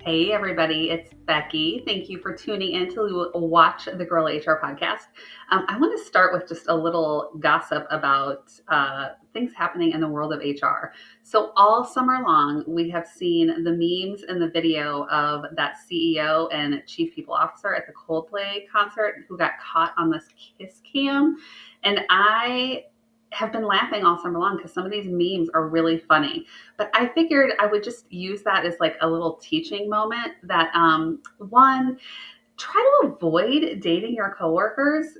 Hey, everybody, it's Becky. Thank you for tuning in to watch the Girl HR podcast. I want to start with just a little gossip about things happening in the world of HR. So, all summer long, we have seen the memes and the video of that CEO and chief people officer at the Coldplay concert who got caught on this kiss cam. And I have been laughing all summer long because some of these memes are really funny. But I figured I would just use that as like a little teaching moment that one, try to avoid dating your coworkers,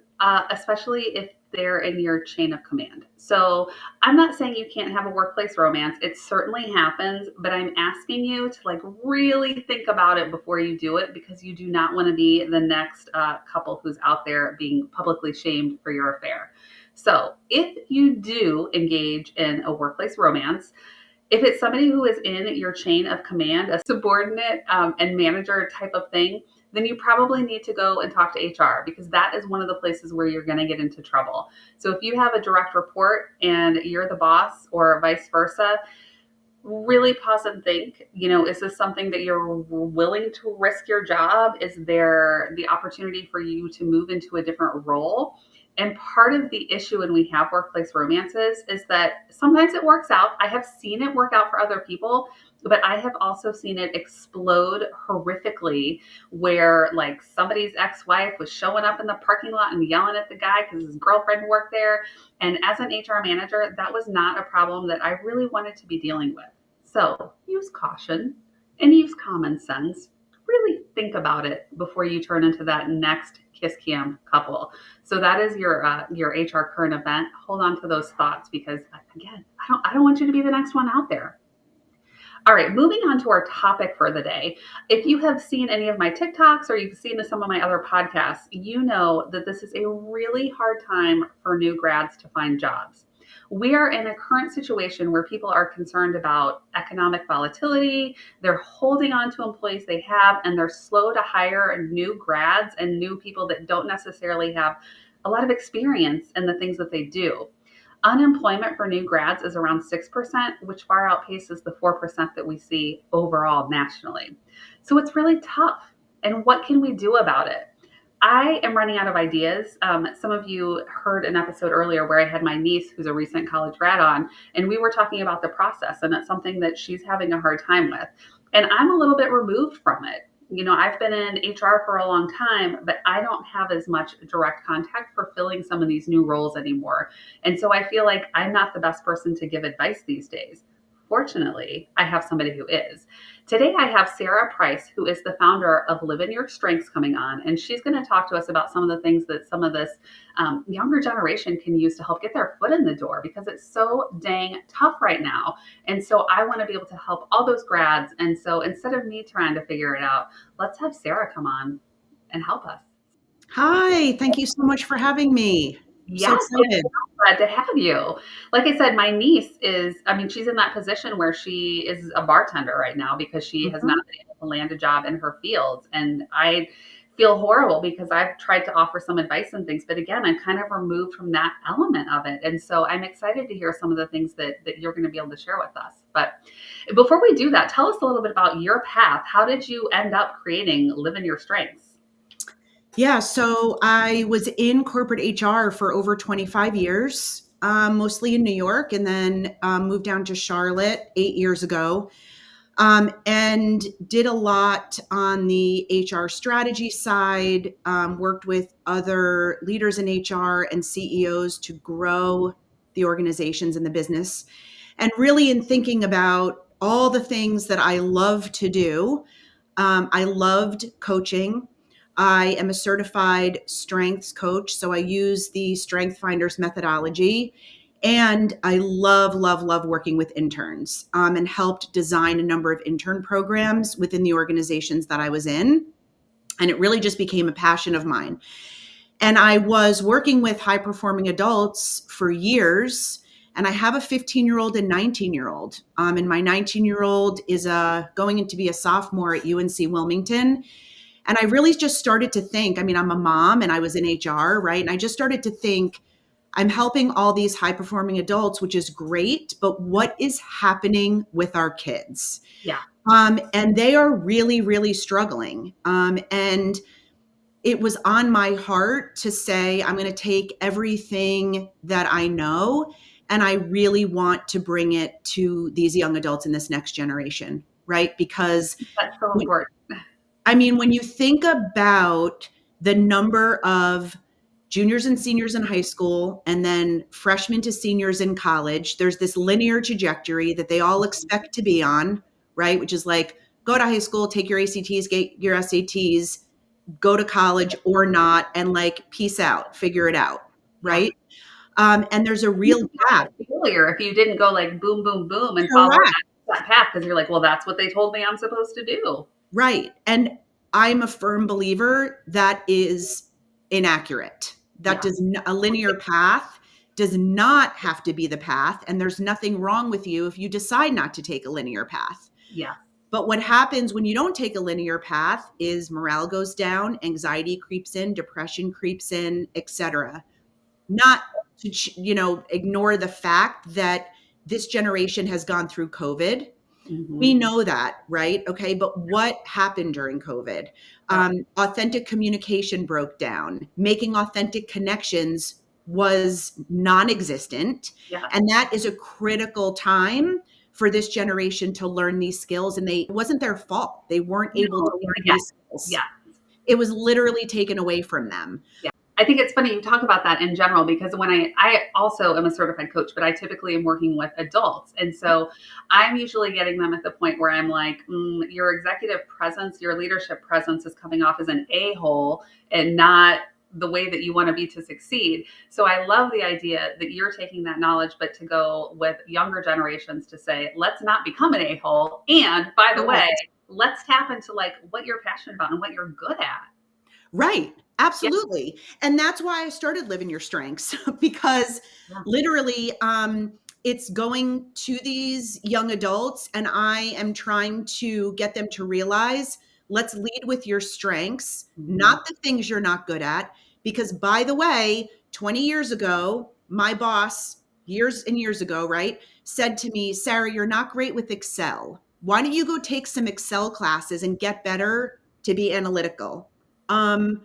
especially if they're in your chain of command. So I'm not saying you can't have a workplace romance. It certainly happens, but I'm asking you to like really think about it before you do it because you do not want to be the next couple who's out there being publicly shamed for your affair. So if you do engage in a workplace romance, if it's somebody who is in your chain of command, a subordinate and manager type of thing, then you probably need to go and talk to HR because that is one of the places where you're going to get into trouble. So if you have a direct report and you're the boss or vice versa, really pause and think, is this something that you're willing to risk your job? Is there the opportunity for you to move into a different role? And part of the issue when we have workplace romances is that sometimes it works out. I have seen it work out for other people, but I have also seen it explode horrifically where like somebody's ex-wife was showing up in the parking lot and yelling at the guy because his girlfriend worked there. And as an HR manager, that was not a problem that I really wanted to be dealing with. So use caution and use common sense. Really think about it before you turn into that next kiss cam couple. So that is your HR current event. Hold on to those thoughts because again, I don't want you to be the next one out there. All right, moving on to our topic for the day. If you have seen any of my TikToks or you've seen some of my other podcasts, you know that this is a really hard time for new grads to find jobs. We are in a current situation where people are concerned about economic volatility. They're holding on to employees they have, and they're slow to hire new grads and new people that don't necessarily have a lot of experience in the things that they do. Unemployment for new grads is around 6%, which far outpaces the 4% that we see overall nationally. So it's really tough. And what can we do about it? I am running out of ideas. Some of you heard an episode earlier where I had my niece, who's a recent college grad, on, and we were talking about the process, and it's something that she's having a hard time with. And I'm a little bit removed from it. I've been in HR for a long time, but I don't have as much direct contact for filling some of these new roles anymore. And so I feel like I'm not the best person to give advice these days. Fortunately, I have somebody who is. Today, I have Sarah Price, who is the founder of Live in Your Strengths, coming on, and she's going to talk to us about some of the things that some of this younger generation can use to help get their foot in the door because it's so dang tough right now. And so I want to be able to help all those grads. And so instead of me trying to figure it out, let's have Sarah come on and help us. Hi, thank you so much for having me. I'm so Yes, excited. glad to have you. Like I said, my niece is, I mean, she's in that position where she is a bartender right now because she has not Mhm. been able to land a job in her field. And I feel horrible because I've tried to offer some advice and things, but again, I'm kind of removed from that element of it. And so I'm excited to hear some of the things that you're going to be able to share with us. But before we do that, tell us a little bit about your path. How did you end up creating Live in Your Strengths? Yeah, so I was in corporate HR for over 25 years, mostly in New York, and then moved down to Charlotte 8 years ago, and did a lot on the HR strategy side, worked with other leaders in HR and CEOs to grow the organizations and the business. And really, in thinking about all the things that I love to do, I loved coaching. I am a certified strengths coach, so I use the StrengthsFinder's methodology. And I love, love, love working with interns, and helped design a number of intern programs within the organizations that I was in. And it really just became a passion of mine. And I was working with high performing adults for years. And I have a 15-year-old and 19-year-old. And my 19-year-old is going to be a sophomore at UNC Wilmington. And I really just started to think, I mean, I'm a mom and I was in HR, right? And I just started to think, I'm helping all these high performing adults, which is great, but what is happening with our kids? Yeah. And they are really, really struggling. And it was on my heart to say, I'm going to take everything that I know and I really want to bring it to these young adults in this next generation, right? Because That's so important. I mean, when you think about the number of juniors and seniors in high school and then freshmen to seniors in college, there's this linear trajectory that they all expect to be on, right? Which is like, go to high school, take your ACTs, get your SATs, go to college or not, and like, peace out, figure it out, Yeah. right? And there's a You real feel like gap. a failure if you didn't go like boom, boom, boom and follow Correct. that path because you're like, well, that's what they told me I'm supposed to do. Right. And I'm a firm believer that is inaccurate. That Yeah. a linear path does not have to be the path. And there's nothing wrong with you if you decide not to take a linear path. Yeah. But what happens when you don't take a linear path is morale goes down, anxiety creeps in, depression creeps in, etc. Not to, ignore the fact that this generation has gone through COVID. We Hmm. know that, right? Okay. But what happened during COVID? Yep. Authentic communication broke down. Making authentic connections was non existent. Yeah. And that is a critical time for this generation to learn these skills. And it wasn't their fault. They weren't able to No. learn Yeah. these skills. Yeah. It was literally taken away from them. Yeah. I think it's funny you talk about that in general because when I also am a certified coach, but I typically am working with adults. And so I'm usually getting them at the point where I'm like, your executive presence, your leadership presence is coming off as an a-hole and not the way that you want to be to succeed. So I love the idea that you're taking that knowledge, but to go with younger generations to say, let's not become an a-hole. And by the way, Correct. let's tap into like what you're passionate about and what you're good at. Right. Yeah. Absolutely. And that's why I started Living Your Strengths because Yeah. literally it's going to these young adults and I am trying to get them to realize, let's lead with your strengths, Mhm. not the things you're not good at. Because by the way, 20 years ago, my boss, years and years ago, right, said to me, Sarah, you're not great with Excel. Why don't you go take some Excel classes and get better to be analytical? um,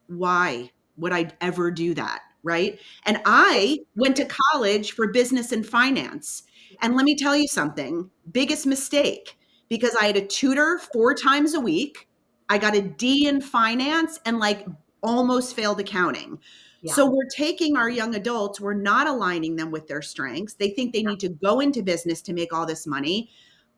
why would I ever do that? Right. And I went to college for business and finance. Yeah. And let me tell you something, biggest mistake, because I had a tutor 4 times a week. I got a D in finance and like almost failed accounting. Yeah. So we're taking our young adults, we're not aligning them with their strengths. They think they need to go into business to make all this money.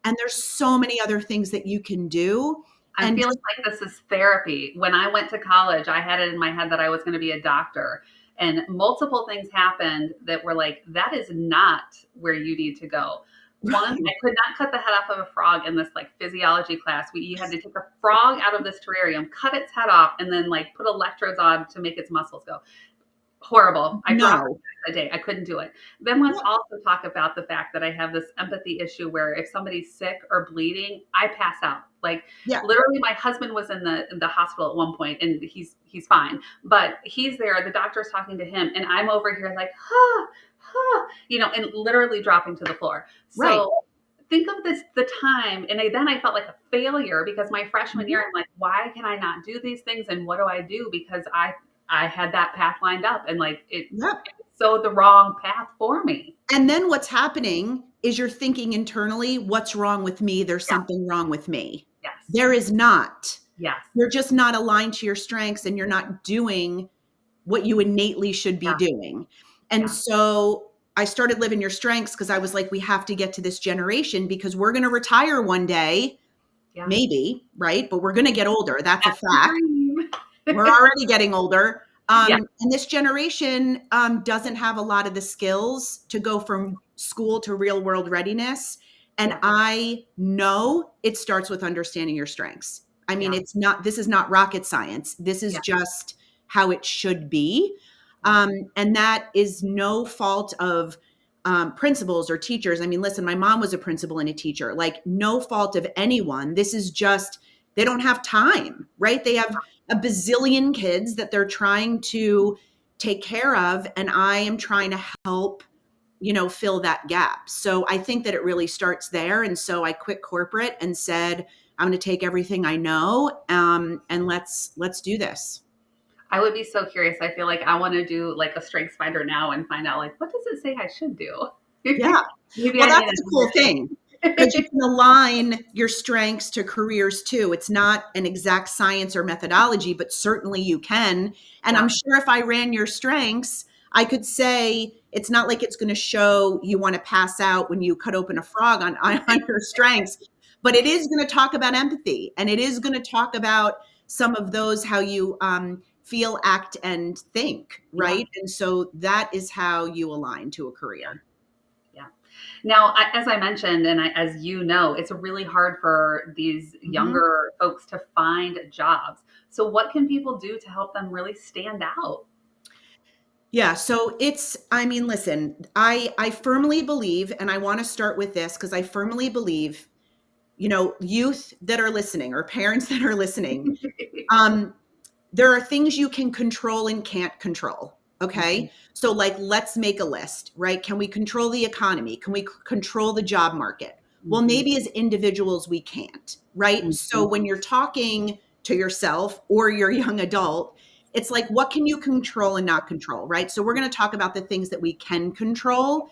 And there's so many other things that you can do. I'm And feeling just like this is therapy. When I went to college, I had it in my head that I was going to be a doctor. And multiple things happened that were like, that is not where you need to go. One, I could not cut the head off of a frog in this like physiology class. You had to take a frog out of this terrarium, cut its head off, and then like put electrodes on to make its muscles go. Horrible. I dropped no. a day. I couldn't do it. Then let's also talk about the fact that I have this empathy issue where if somebody's sick or bleeding, I pass out. Like Yeah. literally my husband was in the hospital at one point and he's fine. But he's there, the doctor's talking to him and I'm over here like, and literally dropping to the floor. Right. So think of this the time and then I felt like a failure because my freshman Mhm. year I'm like, why can I not do these things and what do I do? Because I had that path lined up and like it Yep. sowed the wrong path for me. And then what's happening is you're thinking internally, what's wrong with me? There's Yeah. something wrong with me. Yes. There is not. Yes. You're just not aligned to your strengths and you're not doing what you innately should be Yeah. doing. And Yeah. so I started Living Your Strengths because I was like, we have to get to this generation because we're going to retire one day, Yeah. maybe, right? But we're going to get older. That's a That's the fact. dream. We're already getting older. Yeah. And this generation doesn't have a lot of the skills to go from school to real world readiness. And Yeah. I know it starts with understanding your strengths. I mean, Yeah. this is not rocket science. This is Yeah. just how it should be. Yeah. And that is no fault of principals or teachers. I mean, listen, my mom was a principal and a teacher, like no fault of anyone. This is just, they don't have time, right? They have a bazillion kids that they're trying to take care of, and I am trying to help, fill that gap. So I think that it really starts there. And so I quit corporate and said, I'm going to take everything I know, and let's do this. I would be so curious. I feel like I want to do like a strengths finder now and find out like what does it say I should do? Yeah. Maybe Well, I need that's a the cool thing, because you membership. can align your strengths to careers too. It's not an exact science or methodology, but certainly you can. And I'm Yeah, sure if I ran your strengths, I could say it's not like it's going to show you want to pass out when you cut open a frog on your strengths, but it is going to talk about empathy, and it is going to talk about some of those, how you feel, act, and think, yeah, right? And so that is how you align to a yeah, career. yeah. Now, as I mentioned, and as you know, it's really hard for these Mhm. younger folks to find jobs. So, what can people do to help them really stand out? Yeah, so I mean, listen, I firmly believe, and I want to start with this because I firmly believe, youth that are listening or parents that are listening, um, there are things you can control and can't control. Mhm, Okay. So, like, let's make a list, right? Can we control the economy? Can we control the job market? Well, mhm, maybe as individuals, we can't, right? So, mhm. when you're talking to yourself or your young adult, it's like, what can you control and not control, right? So, we're going to talk about the things that we can control,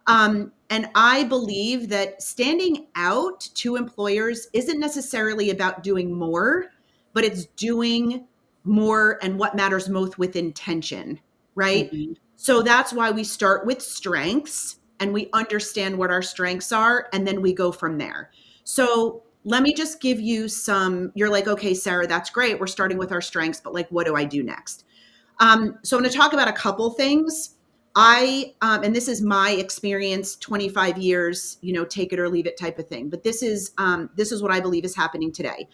and I believe that standing out to employers isn't necessarily about doing more, but it's doing more and what matters most with intention, right? Mhm. So that's why we start with strengths and we understand what our strengths are, and then we go from there. So let me just give you you're like, okay, Sarah, that's great. We're starting with our strengths, but like, what do I do next? So I'm going to talk about a couple things. And this is my experience, 25 years, take it or leave it type of thing. But this is what I believe is happening today.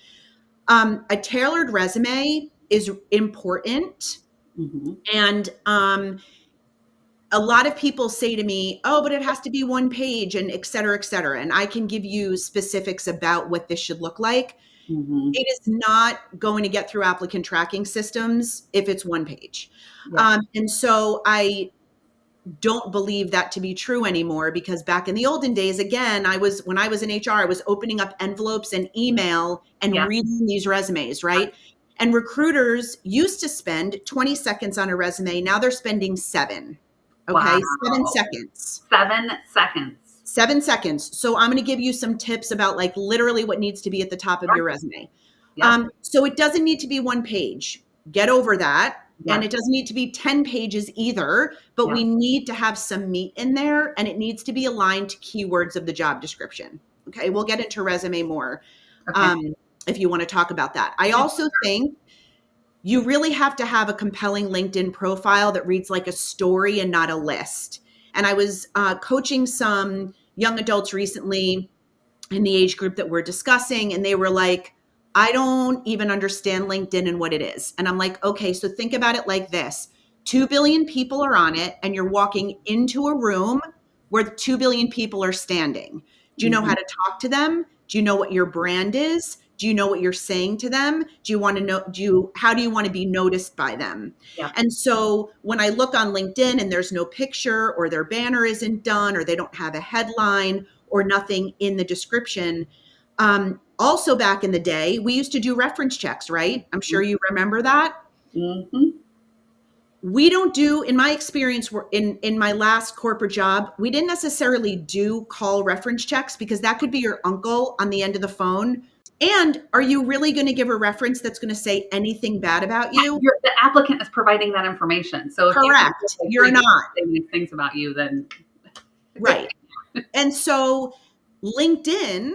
A tailored resume is important. Mhm. And a lot of people say to me, oh, but it has to be one page and et cetera, et cetera. And I can give you specifics about what this should look like. Mhm. It is not going to get through applicant tracking systems if it's one page. Yeah. And so I don't believe that to be true anymore, because back in the olden days, again, when I was in HR, I was opening up envelopes and email and Yeah. reading these resumes, right? And recruiters used to spend 20 seconds on a resume. Now they're spending seven. Wow. Okay. 7 seconds. 7 seconds. 7 seconds. So I'm going to give you some tips about like literally what needs to be at the top of Yeah. your resume. Yeah. So it doesn't need to be one page. Get over that. And Yeah. it doesn't need to be 10 pages either, but Yeah. we need to have some meat in there, and it needs to be aligned to keywords of the job description. Okay. We'll get into resume more, Okay. um, if you want to talk about that. I also think you really have to have a compelling LinkedIn profile that reads like a story and not a list. And I was coaching some young adults recently in the age group that we're discussing, and they were like, I don't even understand LinkedIn and what it is. And I'm like, okay, so think about it like this: 2 billion people are on it, and you're walking into a room where 2 billion people are standing. Do you know how Mhm. to talk to them? Do you know what your brand is? Do you know what you're saying to them? Do you want to know, how do you want to be noticed by them? Yeah. And so when I look on LinkedIn and there's no picture, or their banner isn't done, or they don't have a headline, or nothing in the description. Also, back in the day, we used to do reference checks, right? I'm sure you remember that. Mhm. We don't do, in my experience, in my last corporate job, we didn't necessarily do call reference checks, because that could be your uncle on the end of the phone. And are you really going to give a reference that's going to say anything bad about you? The applicant is providing that information. So if you can just Correct. like You're read not. say nice things about you, then Right. And so LinkedIn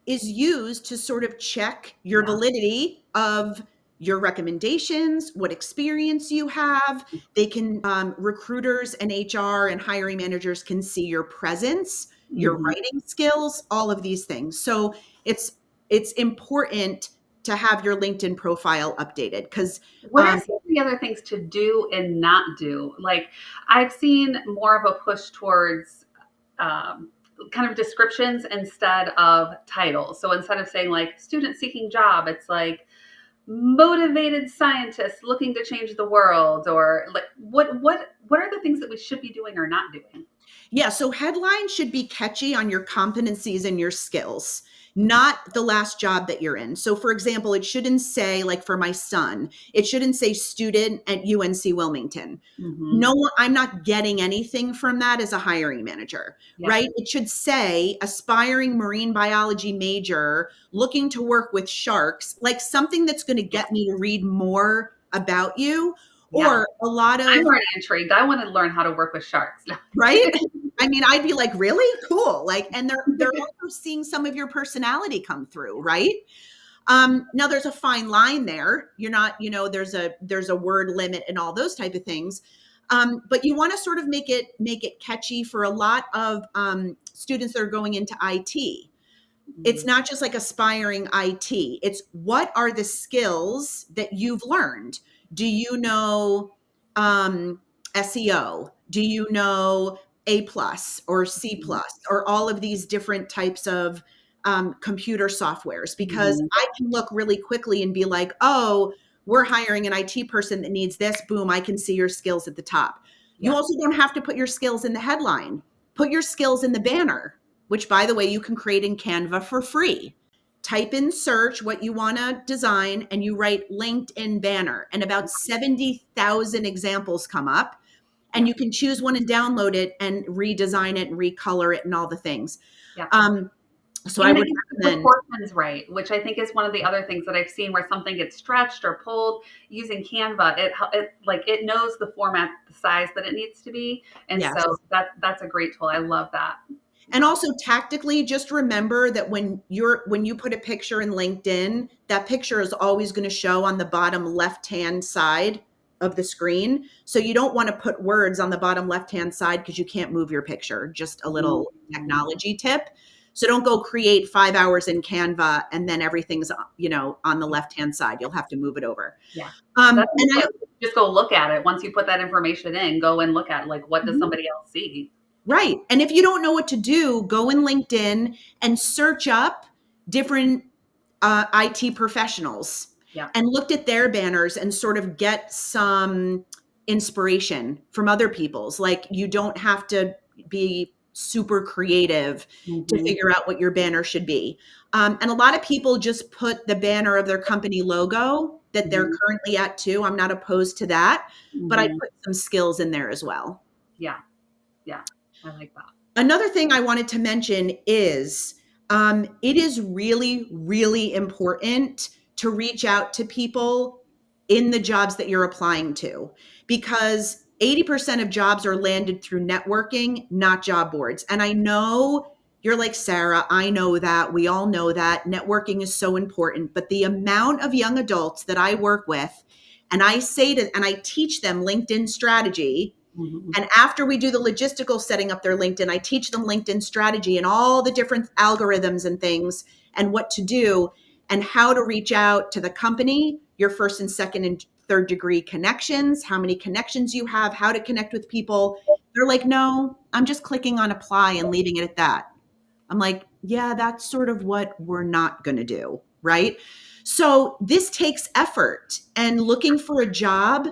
is used to sort of check your yeah. validity of your recommendations, what experience you have. They can, recruiters and HR and hiring managers can see your presence, your Mhm. writing skills, all of these things. So it's it's important to have your LinkedIn profile updated, because What are some of the other things to do and not do? Like I've seen more of a push towards um, kind of descriptions instead of titles. So instead of saying like student seeking job, it's like motivated scientists looking to change the world, or like what are the things that we should be doing or not doing? Yeah, so headlines should be catchy on your competencies and your skills, not the last job that you're in. So, for example, it shouldn't say, like for my son, it shouldn't say student at UNC Wilmington. Mm-hmm. No, I'm not getting anything from that as a hiring manager, Yeah. right? It should say aspiring marine biology major looking to work with sharks, like something that's going to Yeah. get me to read more about you. Yeah. Or a lot I'm of, already intrigued. I want to learn how to work with sharks. right? I mean, I'd be like, really cool. Like, and they're also seeing some of your personality come through, right? Now there's a fine line there. You're not, there's a word limit and all those type of things. But you want to sort of make it catchy for a lot of students that are going into IT. It's Mhm. not just like aspiring IT. It's what are the skills that you've learned? Do you know SEO? Do you know A plus or C Mhm. plus or all of these different types of computer softwares? Because Mhm. I can look really quickly and be like, oh, we're hiring an IT person that needs this. Boom, I can see your skills at the top. You Yeah. also don't have to put your skills in the headline. Put your skills in the banner, which by the way, you can create in Canva for free. Type in search what you want to design and you write LinkedIn banner, and about 70,000 examples come up. And Yeah. you can choose one and download it and redesign it and recolor it and all the things. Yeah. Um, so I And would it gets the recommend, proportions right, which I think is one of the other things that I've seen where something gets stretched or pulled using Canva. It like it knows the format, the size that it needs to be, and yes. so that's a great tool. I love that. And also tactically, just remember that when you put a picture in LinkedIn, that picture is always going to show on the bottom left-hand side of the screen. So you don't want to put words on the bottom left-hand side because you can't move your picture. Just a Mhm. little technology tip. So don't go create 5 hours in Canva and then everything's on the left-hand side. You'll have to move it over. Yeah. That's And I important. Just go look at it. Once you put that information in, go and look at it. Like, what does somebody else see? Right. And if you don't know what to do, go in LinkedIn and search up different IT professionals Yeah. and looked at their banners and sort of get some inspiration from other people's. Like you don't have to be super creative to Mhm. figure out what your banner should be. And a lot of people just put the banner of their company logo that they're Mhm. currently at too. I'm not opposed to that, but I Mhm. put some skills in there as well. Yeah. Yeah. I like that. Another thing I wanted to mention is it is really, really important to reach out to people in the jobs that you're applying to because 80% of jobs are landed through networking, not job boards. And I know you're like, Sarah, I know that. We all know that. Networking is so important. But the amount of young adults that I work with, and I teach them LinkedIn strategy, Mhm. and after we do the logistical setting up their LinkedIn, I teach them LinkedIn strategy and all the different algorithms and things and what to do and how to reach out to the company, your first and second and third degree connections, how many connections you have, how to connect with people. They're like, no, I'm just clicking on apply and leaving it at that. I'm like, yeah, that's sort of what we're not going to do. Right. So this takes effort, and looking for a job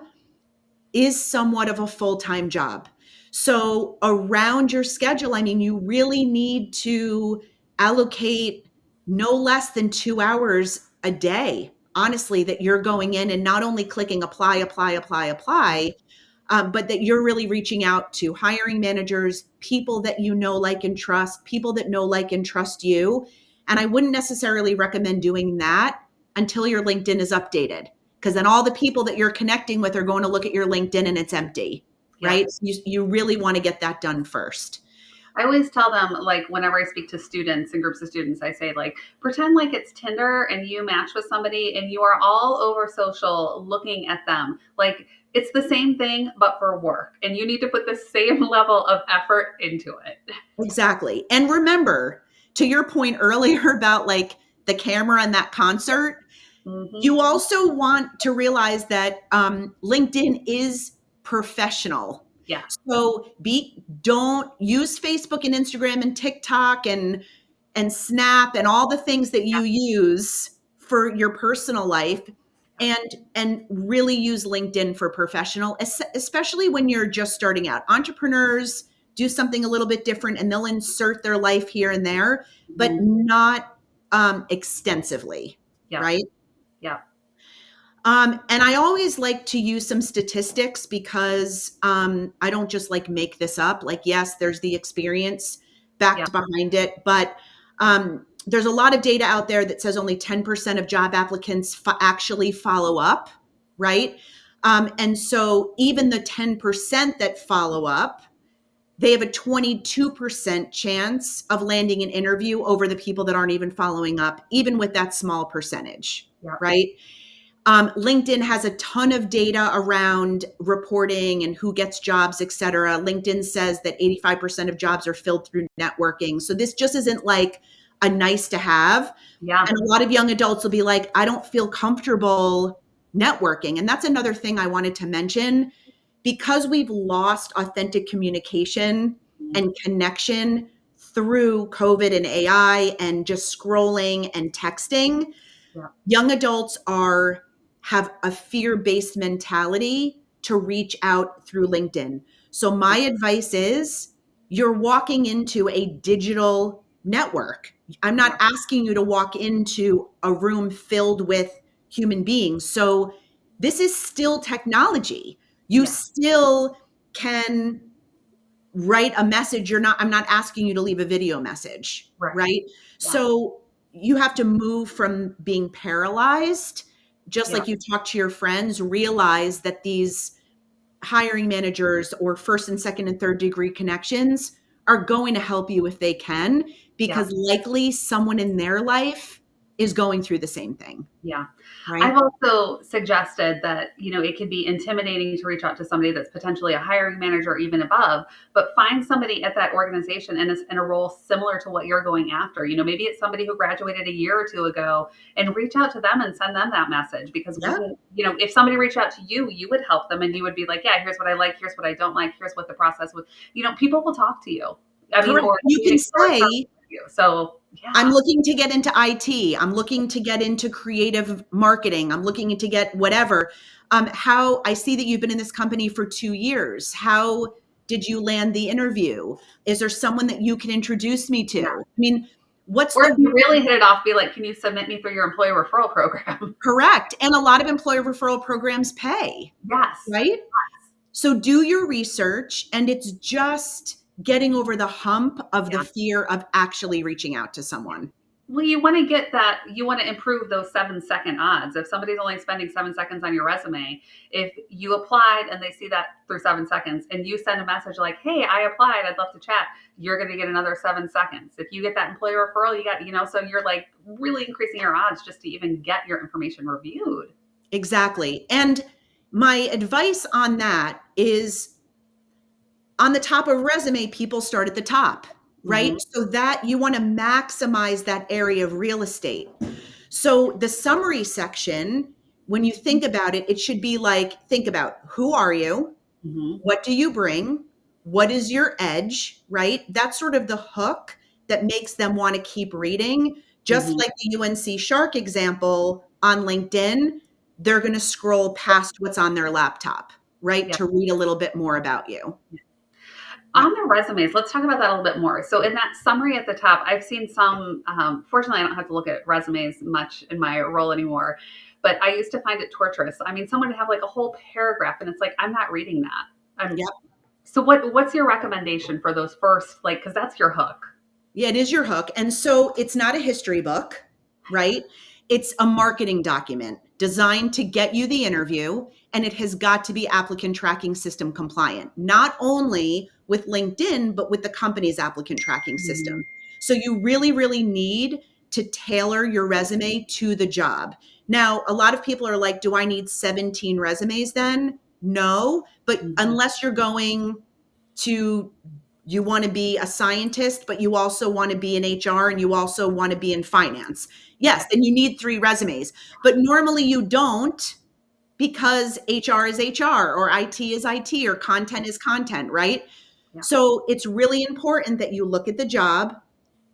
is somewhat of a full-time job. So around your schedule, I mean, you really need to allocate no less than 2 hours a day, honestly, that you're going in and not only clicking apply, apply, apply, apply, but that you're really reaching out to hiring managers, people that you know, like, and trust, people that know, like, and trust you. And I wouldn't necessarily recommend doing that until your LinkedIn is updated, because then all the people that you're connecting with are going to look at your LinkedIn and it's empty, Yeah. right? So you really want to get that done first. I always tell them, like, whenever I speak to students and groups of students, I say, like, pretend like it's Tinder and you match with somebody and you are all over social looking at them. Like, it's the same thing, but for work. And you need to put the same level of effort into it. Exactly. And remember, to your point earlier about like the camera and that concert, Hmm. you also want to realize that LinkedIn is professional. Yeah. So don't use Facebook and Instagram and TikTok and Snap and all the things that you use for your personal life. Yep. and really use LinkedIn for professional, especially when you're just starting out. Entrepreneurs do something a little bit different and they'll insert their life here and there, but Mhm. not extensively, Yep. right? Yep. And I always like to use some statistics because I don't just like make this up. Like, yes, there's the experience Yep. backed behind it, but there's a lot of data out there that says only 10% of job applicants actually follow up, right? And so even the 10% that follow up, they have a 22% chance of landing an interview over the people that aren't even following up, even with that small percentage, Yep. right? LinkedIn has a ton of data around reporting and who gets jobs, et cetera. LinkedIn says that 85% of jobs are filled through networking. So this just isn't like a nice to have. Yeah. And a lot of young adults will be like, I don't feel comfortable networking. And that's another thing I wanted to mention. Because we've lost authentic communication Mhm. and connection through COVID and AI and just scrolling and texting, Yep. young adults are have a fear-based mentality to reach out through LinkedIn. So my Yep. advice is you're walking into a digital network. I'm not Yep. asking you to walk into a room filled with human beings. So this is still technology. You Yeah. still can write a message. I'm not asking you to leave a video message, Right. right? Yeah. So you have to move from being paralyzed, just Yeah. like you talk to your friends, realize that these hiring managers or first and second and third degree connections are going to help you if they can, Yeah. because likely someone in their life is going through the same thing, Yeah. right? I've also suggested that, it can be intimidating to reach out to somebody that's potentially a hiring manager or even above, but find somebody at that organization in a role similar to what you're going after. Maybe it's somebody who graduated a year or two ago and reach out to them and send them that message because Yeah, if somebody reached out to you, you would help them and you would be like, yeah, here's what I like, here's what I don't like, here's what the process would, people will talk to you. I mean, correct. or You can explore terms say, with you. So I'm yeah, looking to get into IT. I'm looking to get into creative marketing. I'm looking to get whatever. How I see that you've been in this company for 2 years. How did you land the interview? Is there someone that you can introduce me to? yeah. I mean, what's Or if the you really hit it off, be like, "Can you submit me through your employee referral program?" correct? And a lot of employer referral programs pay, Yes. right? So do your research, and it's just getting over the hump of the Yeah. fear of actually reaching out to Yeah. someone. Well, you wanna improve those 7-second odds. If somebody's only spending 7 seconds on your resume, if you applied and they see that through 7 seconds and you send a message like, "Hey, I applied, I'd love to chat," you're gonna get another 7 seconds. If you get that employee referral, so you're, like, really increasing your odds just to even get your information reviewed. Exactly. And my advice on that is on the top of a resume, people start at the top, right? Mhm. So that you want to maximize that area of real estate. So the summary section, when you think about it, it should be like, think about who are you? Mhm. What do you bring? What is your edge, right? That's sort of the hook that makes them want to keep reading. Just Mhm. like the UNC Shark example on LinkedIn, they're going to scroll past what's on their laptop, right? Yep. To read a little bit more about you. Yeah. On the resumes, let's talk about that a little bit more. So in that summary at the top, I've seen some, fortunately, I don't have to look at resumes much in my role anymore, but I used to find it torturous. I mean, someone would have like a whole paragraph and it's like, I'm not reading that. Yep. So what's your recommendation for those first, like, cause that's your hook. Yeah, it is your hook. And so it's not a history book, right? It's a marketing document designed to get you the interview, and it has got to be applicant tracking system compliant, not only with LinkedIn, but with the company's applicant tracking Mhm. system. So you really, really need to tailor your resume to the job. Now, a lot of people are like, do I need 17 resumes then? No, but Mhm. unless you're going to you want to be a scientist, but you also want to be in HR and you also want to be in finance. Yes, Okay. then you need 3 resumes. But normally you don't because HR is HR or IT is IT or content is content, right? Yeah. So it's really important that you look at the job,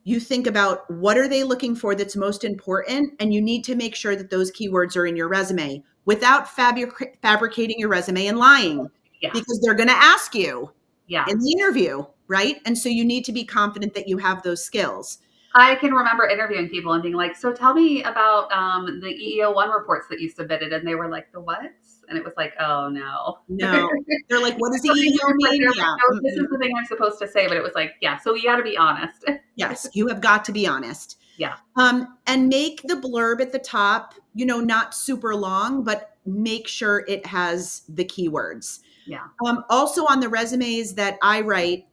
You think about what are they looking for that's most important, and you need to make sure that those keywords are in your resume without fabricating your resume and lying, Yeah. because they're going to ask you Yeah. in the interview, right? And so you need to be confident that you have those skills. I can remember interviewing people and being like, "So tell me about the EEO1 reports that you submitted," and they were like, "The what?" And it was like, "Oh no." No, they're like, what does the So they EEO were just like, mean? they're like, Yeah. "No, this is the thing I'm supposed to say," but it was like, yeah. So you got to be honest. Yes, you have got to be honest. Yeah. And make the blurb at the top, not super long, but make sure it has the keywords. Yeah. Also on the resumes that I write,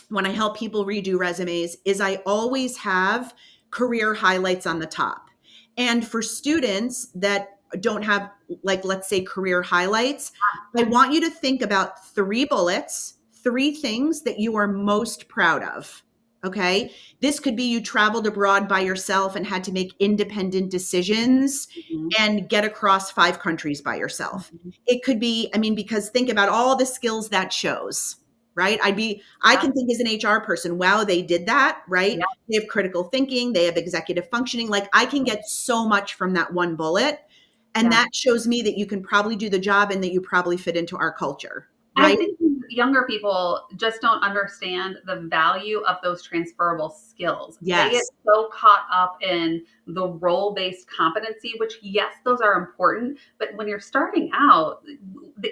when I help people redo resumes, is I always have career highlights on the top. And for students that don't have, like, let's say career highlights, I want you to think about 3 bullets, 3 things that you are most proud of. Okay. This could be you traveled abroad by yourself and had to make independent decisions Mhm. and get across 5 countries by yourself. Mhm. It could be, I mean, because think about all the skills that shows, right? I Yeah. can think as an HR person, wow, they did that, right? Yeah. They have critical thinking, they have executive functioning. Like I can get so much from that one bullet. And Yeah. that shows me that you can probably do the job and that you probably fit into our culture, I right? think younger people just don't understand the value of those transferable skills. They get Yes. so caught up in the role-based competency, which yes, those are important, but when you're starting out,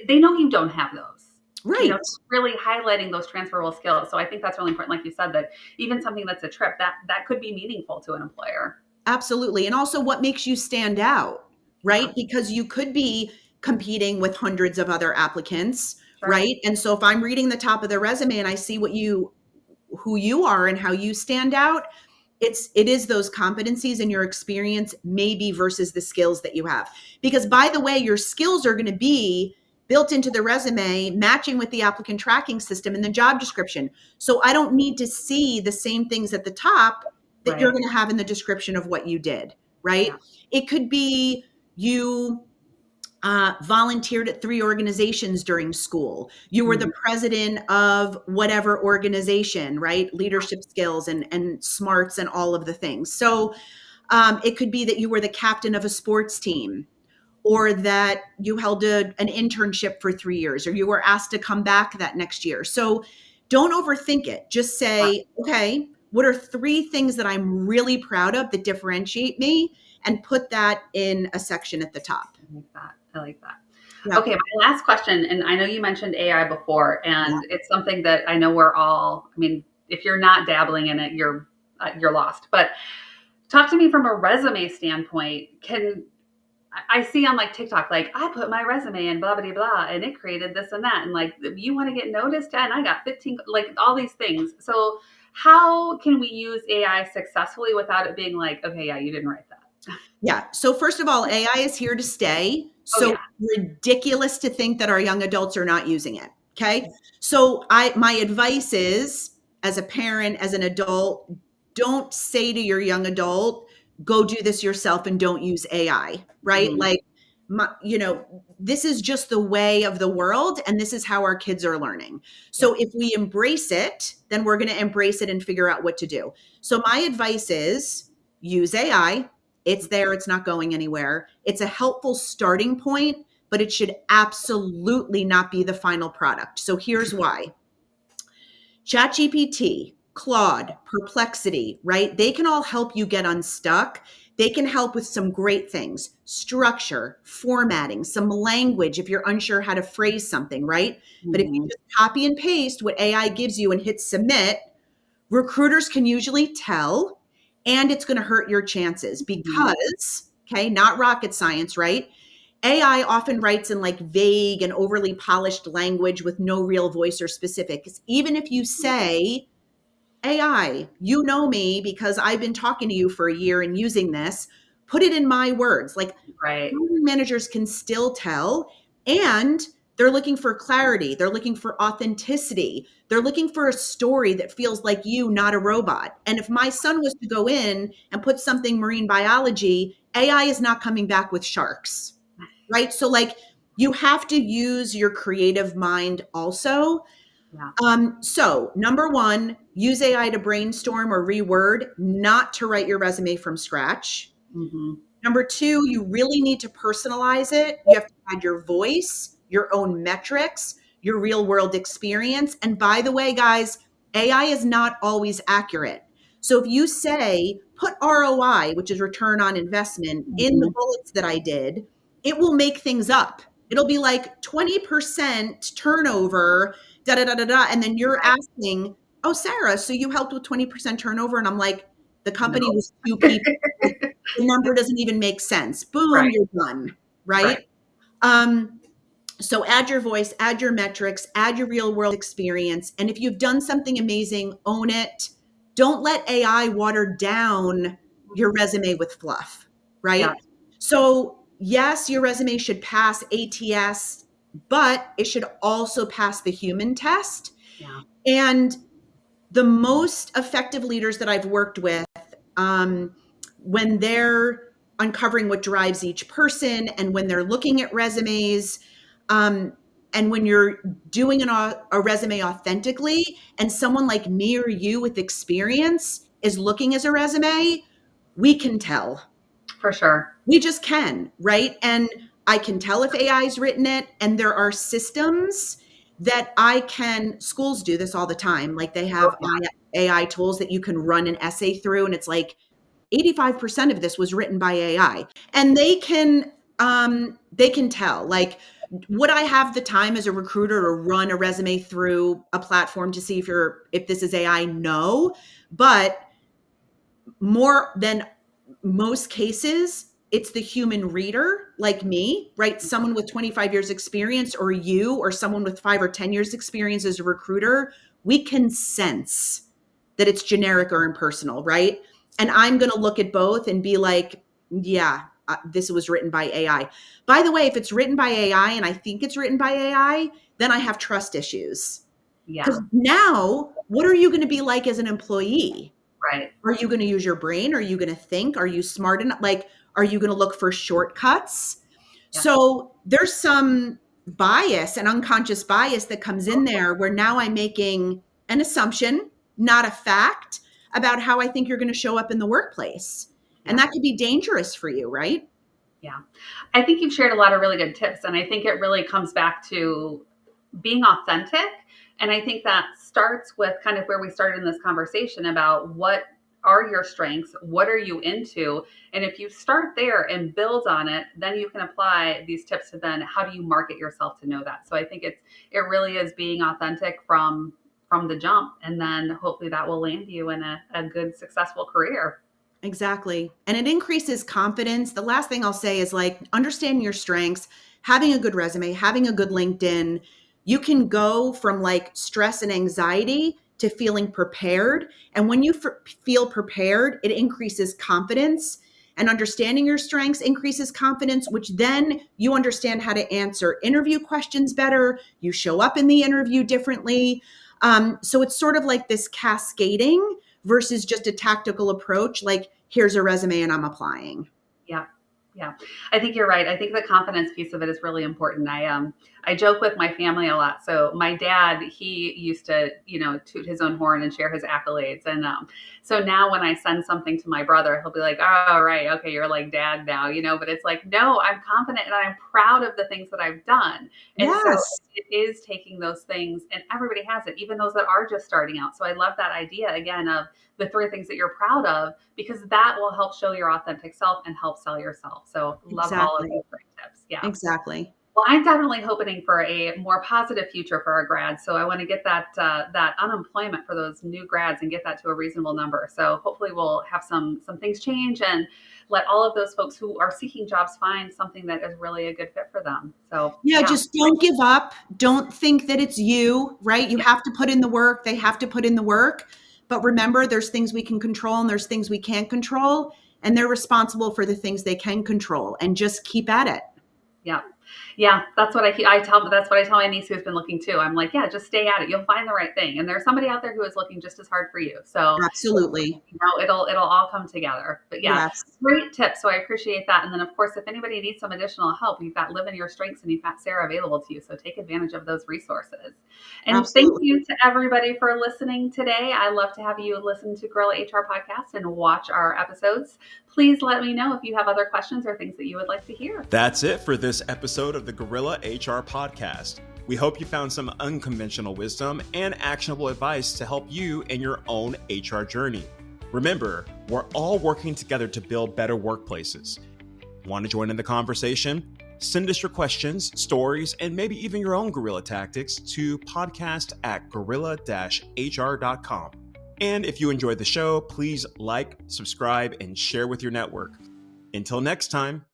they know you don't have those. Right. Really highlighting those transferable skills. So I think that's really important, like you said, that even something that's a trip that could be meaningful to an employer. Absolutely. And also what makes you stand out, Yeah, right? Because you could be competing with hundreds of other applicants, sure. right? And so if I'm reading the top of the resume and I see who you are and how you stand out, it is those competencies and your experience maybe versus the skills that you have. Because by the way, your skills are going to be built into the resume, matching with the applicant tracking system and the job description. So I don't need to see the same things at the top that you're Right. going to have in the description of what you did, right? Yeah. It could be you volunteered at 3 organizations during school. You were the Mhm. president of whatever organization, right? Leadership skills and smarts and all of the things. So it could be that you were the captain of a sports team, or that you held an internship for 3 years, or you were asked to come back that next year. So don't overthink it. Just Yeah. say, okay, what are 3 things that I'm really proud of that differentiate me? And put that in a section at the top. I like that. I like that. Yeah. Okay, my last question, and I know you mentioned AI before, Yeah. and it's something that I know we're all. I mean, if you're not dabbling in it, you're lost. But talk to me from a resume standpoint. I see on like TikTok, like I put my resume in blah blah blah, and it created this and that, and like you want to get noticed, and I got 15, like all these things. So how can we use AI successfully without it being like, okay, yeah, you didn't write that. Yeah. So first of all, AI is here to stay. Oh So yeah. ridiculous to think that our young adults are not using it. Okay. So my advice is, as a parent, as an adult, don't say to your young adult, go do this yourself and don't use AI, right? Mhm. Like this is just the way of the world and this is how our kids are learning. So Yeah. if we embrace it, then we're going to embrace it and figure out what to do. So my advice is use AI. It's there, it's not going anywhere. It's a helpful starting point, but it should absolutely not be the final product. So here's why. ChatGPT, Claude, Perplexity, right? They can all help you get unstuck. They can help with some great things: structure, formatting, some language if you're unsure how to phrase something, right? But if you Mhm. just copy and paste what AI gives you and hit submit, recruiters can usually tell, and it's going to hurt your chances Mhm. because, okay, not rocket science, right? AI often writes in like vague and overly polished language with no real voice or specifics. Even if you say, AI, you know me because I've been talking to you for a year and using this, put it in my words. Like Right. hiring managers can still tell, and they're looking for clarity. They're looking for authenticity. They're looking for a story that feels like you, not a robot. And if my son was to go in and put something marine biology, AI is not coming back with sharks, right? So, like, you have to use your creative mind also. Yeah. So number one, use AI to brainstorm or reword, not to write your resume from scratch. Hmm. Number two, you really need to personalize it. You have to add your voice, your own metrics, your real world experience. And by the way, guys, AI is not always accurate. So if you say, put ROI, which is return on investment, in the Hmm. bullets that I did, it will make things up. It'll be like 20% turnover, da da da da da. And then you're Right. asking, oh, Sarah, so you helped with 20% turnover? And I'm like, the company No. was two people. The number doesn't even make sense. Boom, Right. you're done, Right. right? Um, so add your voice, add your metrics, add your real world experience. And if you've done something amazing, own it. Don't let AI water down your resume with fluff, Yeah. right? So, yes, your resume should pass ATS, but it should also pass the human test. Yeah. And the most effective leaders that I've worked with, um, when they're uncovering what drives each person and when they're looking at resumes, um, and when you're doing a resume authentically, and someone like me or you with experience is looking as a resume, we can tell. For sure. We just can, right? And I can tell if AI's written it, and there are systems that I can, schools do this all the time. Like they Oh, have yeah. AI tools that you can run an essay through, and it's like 85% of this was written by AI. And they can tell. Like, would I have the time as a recruiter to run a resume through a platform to see if this is AI? No. But more than most cases, it's the human reader like me, right? Someone with 25 years experience, or you, or someone with 5 or 10 years experience as a recruiter. We can sense that it's generic or impersonal, right? And I'm going to look at both and be like, yeah, this was written by AI. By the way, if it's written by AI and I think it's written by AI, then I have trust issues. Yeah. Because now, what are you going to be like as an employee? Right. Are you going to use your brain? Are you going to think? Are you smart enough? Like, are you going to look for shortcuts? Yeah. So there's some bias and unconscious bias that comes in there where now I'm making an assumption, not a fact, about how I think you're going to show up in the workplace. And Yeah. that could be dangerous for you, right? Yeah. I think you've shared a lot of really good tips. And I think it really comes back to being authentic. And I think that starts with kind of where we started in this conversation about what are your strengths? What are you into? And if you start there and build on it, then you can apply these tips to then how do you market yourself to know that? So I think it really is being authentic from the jump. And then hopefully that will land you in a good, successful career. Exactly. And it increases confidence. The last thing I'll say is like understanding your strengths, having a good resume, having a good LinkedIn. You can go from like stress and anxiety to feeling prepared. And when you feel prepared, it increases confidence. And understanding your strengths increases confidence, which then you understand how to answer interview questions better. You show up in the interview differently. So it's sort of like this cascading versus just a tactical approach like here's a resume and I'm applying. Yeah. Yeah. I think you're right. I think the confidence piece of it is really important. I joke with my family a lot. So my dad, he used to, toot his own horn and share his accolades. And so now when I send something to my brother, he'll be like, "Oh, right, okay, you're like dad now," but it's like, no, I'm confident and I'm proud of the things that I've done. And so Yes, it is taking those things, and everybody has it, even those that are just starting out. So I love that idea again of the three things that you're proud of, because that will help show your authentic self and help sell yourself. So love all of exactly. these great tips. Yeah. Exactly. Well, I'm definitely hoping for a more positive future for our grads. So I want to get that unemployment for those new grads and get that to a reasonable number. So hopefully we'll have some things change and let all of those folks who are seeking jobs find something that is really a good fit for them. So Yeah, yeah, just don't give up. Don't think that it's you, right? You yeah, have to put in the work. They have to put in the work. But remember, there's things we can control and there's things we can't control. And they're responsible for the things they can control and just keep at it. yeah. Yeah, that's what I tell. That's what I tell my niece who's been looking too. I'm like, yeah, just stay at it. You'll find the right thing, and there's somebody out there who is looking just as hard for you. So Absolutely. it'll all come together. But yeah, Yes, great tips. So I appreciate that. And then of course, if anybody needs some additional help, you've got Live in Your Strengths and you've got Sarah available to you. So take advantage of those resources. And thank absolutely. you to everybody for listening today. I love to have you listen to Gorilla HR podcast and watch our episodes. Please let me know if you have other questions or things that you would like to hear. That's it for this episode of the Gorilla HR podcast. We hope you found some unconventional wisdom and actionable advice to help you in your own HR journey. Remember, we're all working together to build better workplaces. Want to join in the conversation? Send us your questions, stories, and maybe even your own guerrilla tactics to podcast@gorilla-hr.com. And if you enjoyed the show, please like, subscribe, and share with your network. Until next time.